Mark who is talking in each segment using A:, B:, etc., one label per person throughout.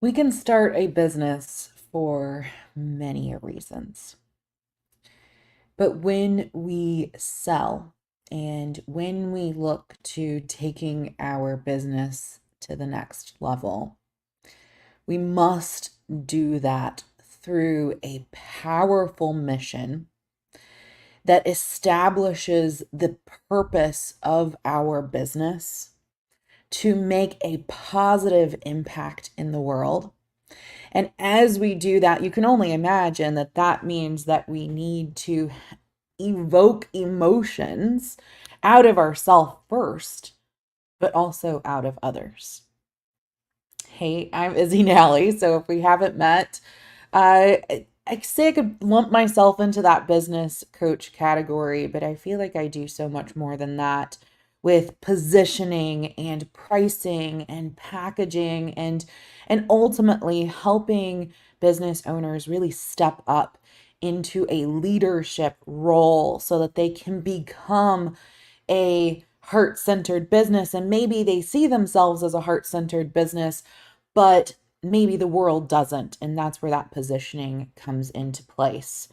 A: We can start a business for many reasons. But when we sell and when we look to taking our business to the next level, we must do that through a powerful mission that establishes the purpose of our business to make a positive impact in the world. And as we do that, you can only imagine that that means that we need to evoke emotions out of ourselves first, but also out of others. Hey, I'm Izzy Nally. So if we haven't met, I say I could lump myself into that business coach category, but I feel like I do so much more than that with positioning and pricing and packaging and ultimately helping business owners really step up into a leadership role so that they can become a heart-centered business, and maybe they see themselves as a heart-centered business, but maybe the world doesn't, and that's where that positioning comes into place.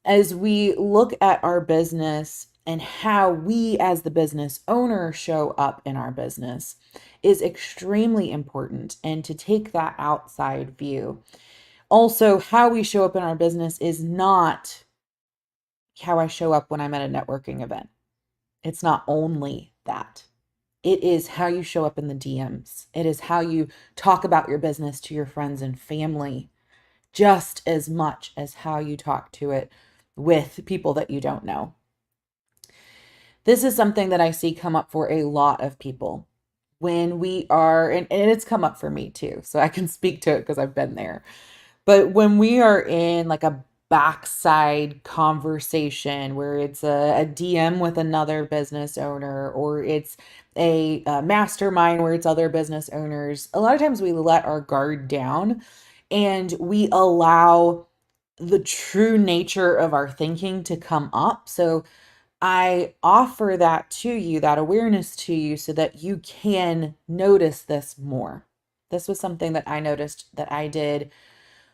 A: As we look at our business and how we as the business owner show up in our business is extremely important, and to take that outside view. Also, how we show up in our business is not how I show up when I'm at a networking event. It's not only that. It is how you show up in the DMs. It is how you talk about your business to your friends and family, just as much as how you talk to it with people that you don't know. This is something that I see come up for a lot of people when we are, and it's come up for me too, so I can speak to it because I've been there. But when we are in like a backside conversation where it's a DM with another business owner, or it's a mastermind where it's other business owners, a lot of times we let our guard down and we allow the true nature of our thinking to come up. So I offer that to you, that awareness to you, so that you can notice this more. This was something that I noticed that I did.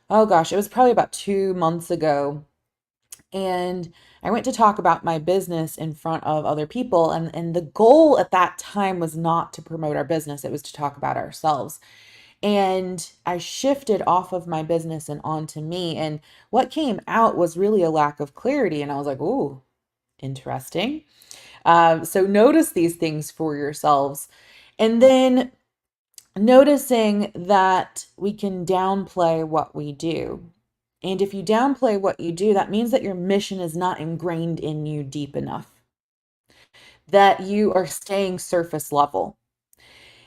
A: Oh gosh, it was probably about 2 months ago. And I went to talk about my business in front of other people. And the goal at that time was not to promote our business, it was to talk about ourselves. And I shifted off of my business and onto me. And what came out was really a lack of clarity. And I was like, "Ooh, interesting." So notice these things for yourselves. And then noticing that we can downplay what we do. And if you downplay what you do, that means that your mission is not ingrained in you deep enough, that you are staying surface level.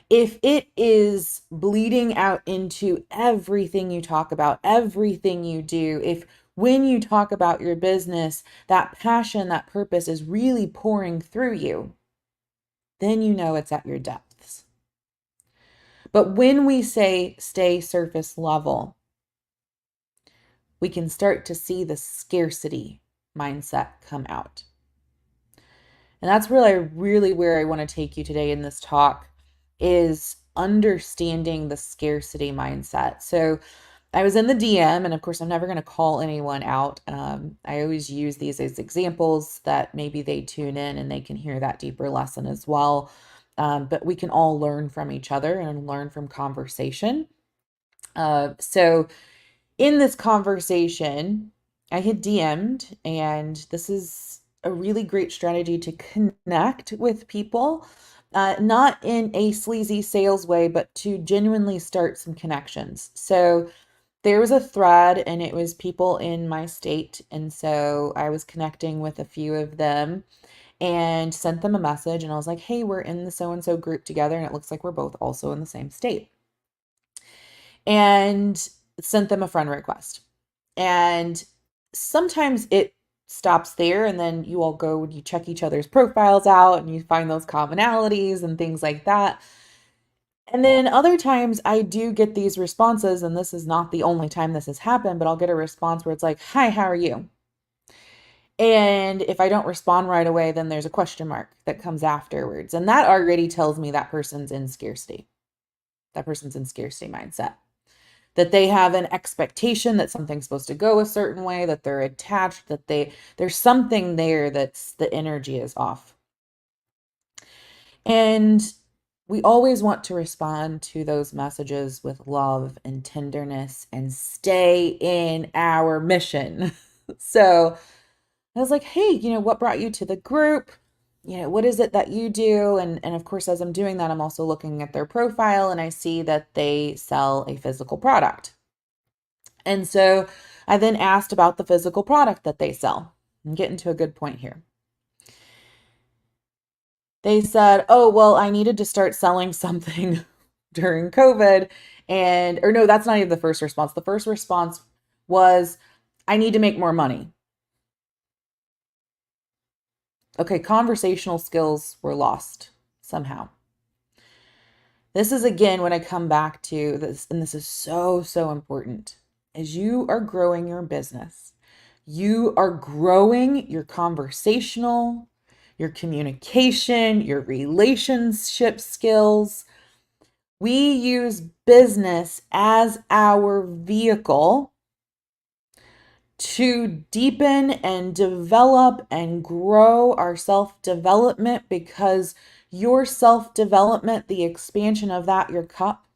A: If it is bleeding out into everything you talk about, everything you do, if when you talk about your business, that passion, that purpose is really pouring through you, then you know it's at your depths. But when we say stay surface level, we can start to see the scarcity mindset come out. And that's really where I want to take you today in this talk is understanding the scarcity mindset. So I was in the DM, and of course, I'm never going to call anyone out. I always use these as examples that maybe they tune in and they can hear that deeper lesson as well. But we can all learn from each other and learn from conversation. So in this conversation, I had DM'd, and this is a really great strategy to connect with people, not in a sleazy sales way, but to genuinely start some connections. So there was a thread, and it was people in my state. And so I was connecting with a few of them and sent them a message. And I was like, "Hey, we're in the so and so group together, and it looks like we're both also in the same state." And sent them a friend request. And sometimes it stops there, and then you all go and you check each other's profiles out and you find those commonalities and things like that. And then other times I do get these responses, and this is not the only time this has happened, but I'll get a response where it's like, "Hi, how are you?" And if I don't respond right away, then there's a question mark that comes afterwards. And that already tells me that person's in scarcity. That person's in scarcity mindset. that they have an expectation that something's supposed to go a certain way, that they're attached, that there's something there that's the energy is off. And we always want to respond to those messages with love and tenderness and stay in our mission. So I was like, hey, what brought you to the group? What is it that you do? And of course, as I'm doing that, I'm also looking at their profile and I see that they sell a physical product. And so I then asked about the physical product that they sell. I'm getting to a good point here. They said, oh, well, I needed to start selling something during COVID. Or no, that's not even the first response. The first response was, I need to make more money. Okay, conversational skills were lost somehow. This is again when I come back to this, and this is so, so important. As you are growing your business, you are growing your conversational, your communication, your relationship skills. We use business as our vehicle to deepen and develop and grow our self-development, because your self-development, the expansion of that, your cup,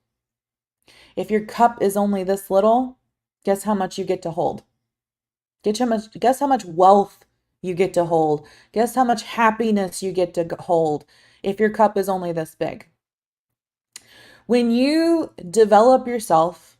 A: if your cup is only this little, guess how much you get to hold? Guess how much wealth you get to hold? Guess how much happiness you get to hold if your cup is only this big? When you develop yourself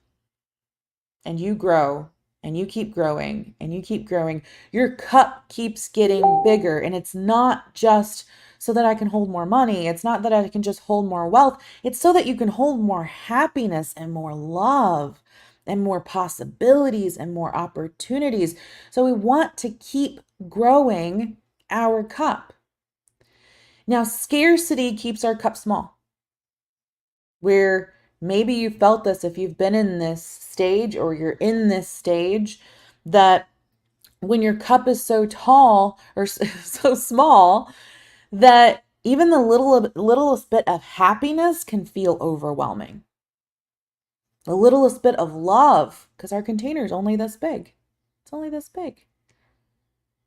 A: and you grow and you keep growing and you keep growing, your cup keeps getting bigger. And it's not just so that I can hold more money. It's not that I can just hold more wealth. It's so that you can hold more happiness and more love and more possibilities and more opportunities. So we want to keep growing our cup. Now, scarcity keeps our cup small. Where maybe you felt this if you've been in this stage or you're in this stage, that when your cup is so tall or so small that even the littlest bit of happiness can feel overwhelming. The littlest bit of love, because our container is only this big. It's only this big.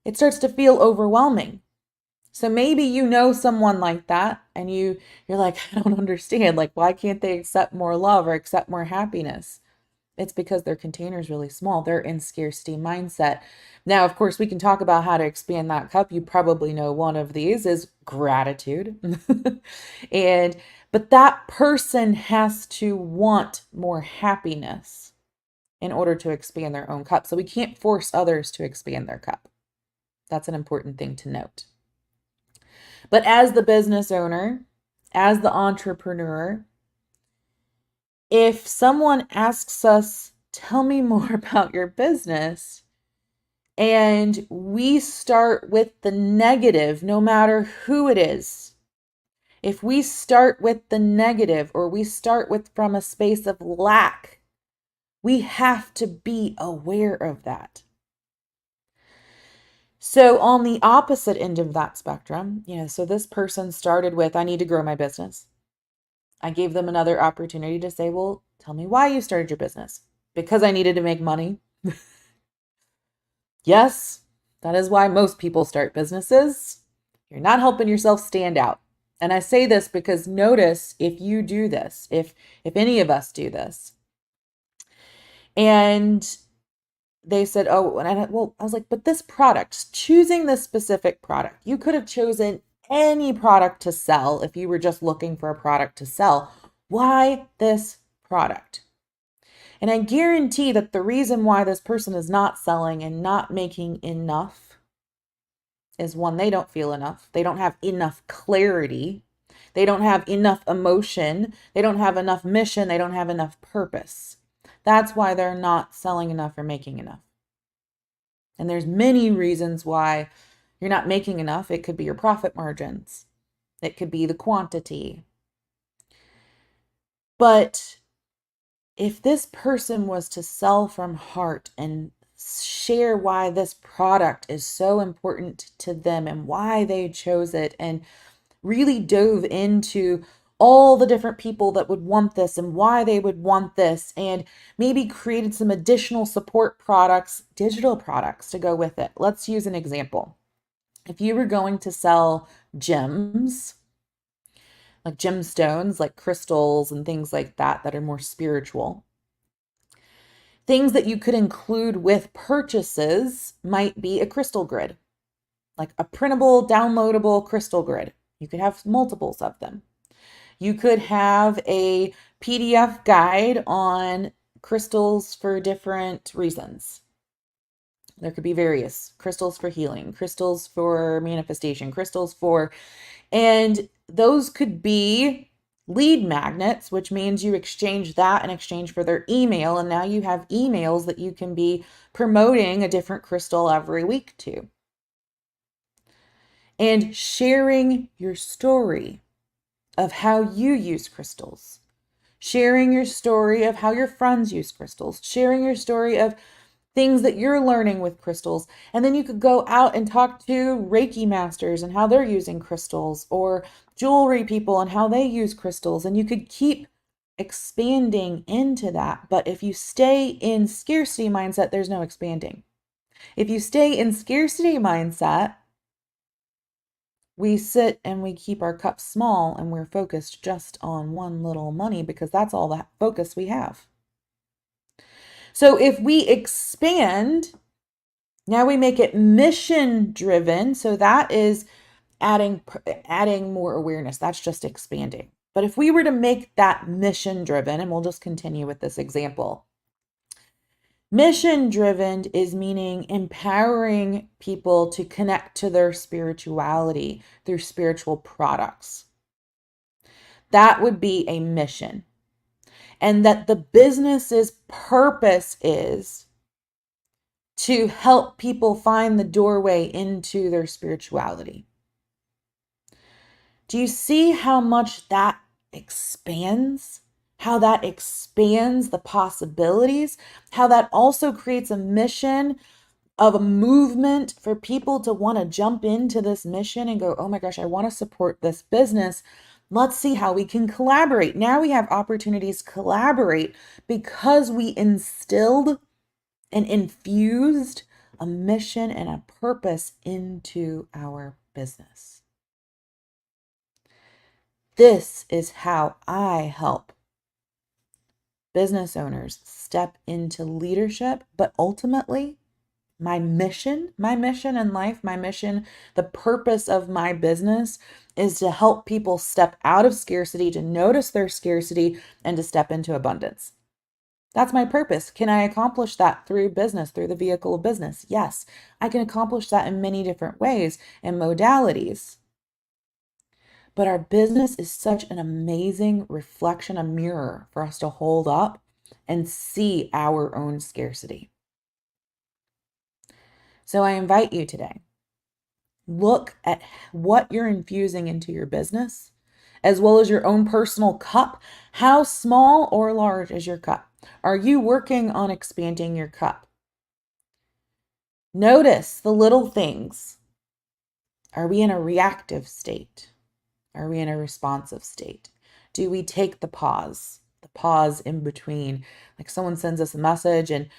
A: It starts to feel overwhelming. So maybe you know someone like that and you're like, I don't understand. Like, why can't they accept more love or accept more happiness? It's because their container is really small. They're in scarcity mindset. Now, of course, we can talk about how to expand that cup. You probably know one of these is gratitude. But that person has to want more happiness in order to expand their own cup. So we can't force others to expand their cup. That's an important thing to note. But as the business owner, as the entrepreneur, if someone asks us, tell me more about your business, and we start with the negative, no matter who it is, if we start with the negative or we start with from a space of lack, we have to be aware of that. So on the opposite end of that spectrum, so this person started with, I need to grow my business. I gave them another opportunity to say, well, tell me why you started your business. Because I needed to make money. Yes, that is why most people start businesses. You're not helping yourself stand out. And I say this because notice if you do this, if any of us do this. And they said, oh, and I was like, but this product, choosing this specific product, you could have chosen any product to sell if you were just looking for a product to sell. Why this product? And I guarantee that the reason why this person is not selling and not making enough is, one, they don't feel enough. They don't have enough clarity. They don't have enough emotion. They don't have enough mission. They don't have enough purpose. That's why they're not selling enough or making enough. And there's many reasons why you're not making enough. It could be your profit margins. It could be the quantity. But if this person was to sell from heart and share why this product is so important to them and why they chose it, and really dove into all the different people that would want this and why they would want this, and maybe created some additional support products, digital products to go with it. Let's use an example. If you were going to sell gems, like gemstones, like crystals and things like that, that are more spiritual, things that you could include with purchases might be a crystal grid, like a printable, downloadable crystal grid. You could have multiples of them. You could have a PDF guide on crystals for different reasons. There could be various crystals for healing, crystals for manifestation, crystals for, and those could be lead magnets, which means you exchange that in exchange for their email. And now you have emails that you can be promoting a different crystal every week to. And sharing your story of how you use crystals, sharing your story of how your friends use crystals, sharing your story of things that you're learning with crystals. And then you could go out and talk to Reiki masters and how they're using crystals, or jewelry people and how they use crystals. And you could keep expanding into that. But if you stay in scarcity mindset, there's no expanding. If you stay in scarcity mindset, we sit and we keep our cups small and we're focused just on one little money because that's all that focus we have. So if we expand, now we make it mission driven. So that is adding more awareness. That's just expanding. But if we were to make that mission driven, and we'll just continue with this example, mission driven is meaning empowering people to connect to their spirituality through spiritual products. That would be a mission. And that the business's purpose is to help people find the doorway into their spirituality. Do you see how much that expands? How that expands the possibilities? How that also creates a mission of a movement for people to want to jump into this mission and go, oh my gosh, I want to support this business. Let's see how we can collaborate. Now we have opportunities to collaborate because we instilled and infused a mission and a purpose into our business. This is how I help business owners step into leadership, but ultimately my mission in life, my mission, the purpose of my business is to help people step out of scarcity, to notice their scarcity, and to step into abundance. That's my purpose. Can I accomplish that through business, through the vehicle of business? Yes, I can accomplish that in many different ways and modalities. But our business is such an amazing reflection, a mirror for us to hold up and see our own scarcity. So I invite you today, look at what you're infusing into your business, as well as your own personal cup. How small or large is your cup? Are you working on expanding your cup? Notice the little things. Are we in a reactive state? Are we in a responsive state? Do we take the pause in between? Like someone sends us a message, and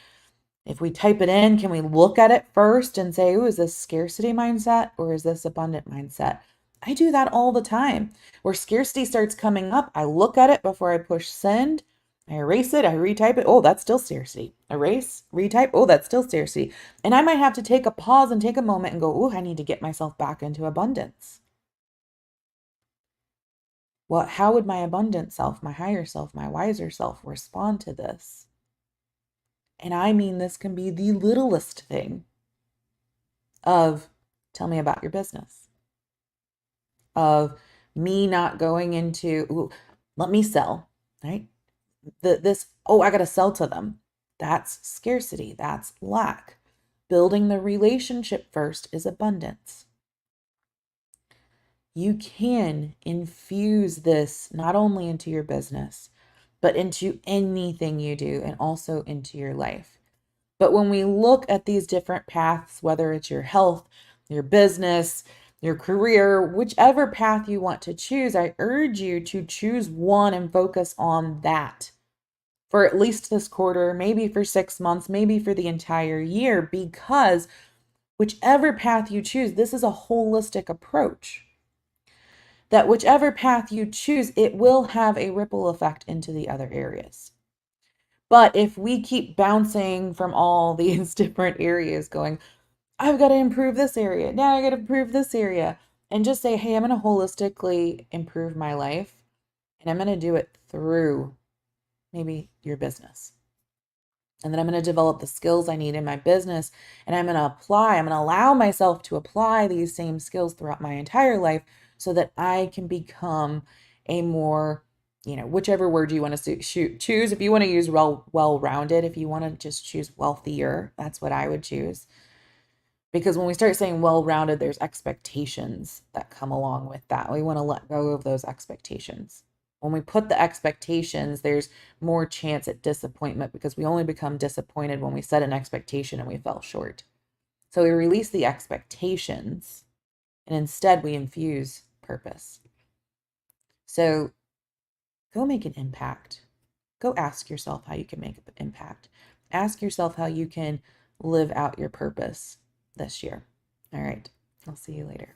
A: if we type it in, can we look at it first and say, oh, is this scarcity mindset or is this abundant mindset? I do that all the time. Where scarcity starts coming up, I look at it before I push send. I erase it, I retype it. Oh, that's still scarcity. Erase, retype. Oh, that's still scarcity. And I might have to take a pause and take a moment and go, oh, I need to get myself back into abundance. Well, how would my abundant self, my higher self, my wiser self respond to this? And I mean, this can be the littlest thing of tell me about your business, of me not going into, ooh, let me sell, right? I got to sell to them. That's scarcity. That's lack. Building the relationship first is abundance. You can infuse this not only into your business, but into anything you do and also into your life. But when we look at these different paths, whether it's your health, your business, your career, whichever path you want to choose, I urge you to choose one and focus on that for at least this quarter, maybe for 6 months, maybe for the entire year, because whichever path you choose, this is a holistic approach. That whichever path you choose, it will have a ripple effect into the other areas. But if we keep bouncing from all these different areas, going, I've got to improve this area, now I got to improve this area, and just say, hey, I'm going to holistically improve my life, and I'm going to do it through maybe your business. And then I'm going to develop the skills I need in my business, and I'm going to allow myself to apply these same skills throughout my entire life so that I can become a more, whichever word you want to choose. If you want to use well-rounded, if you want to just choose wealthier, that's what I would choose. Because when we start saying well-rounded, there's expectations that come along with that. We want to let go of those expectations. When we put the expectations, there's more chance at disappointment because we only become disappointed when we set an expectation and we fell short. So we release the expectations and instead we infuse purpose. So go make an impact. Go ask yourself how you can make an impact. Ask yourself how you can live out your purpose this year. All right. I'll see you later.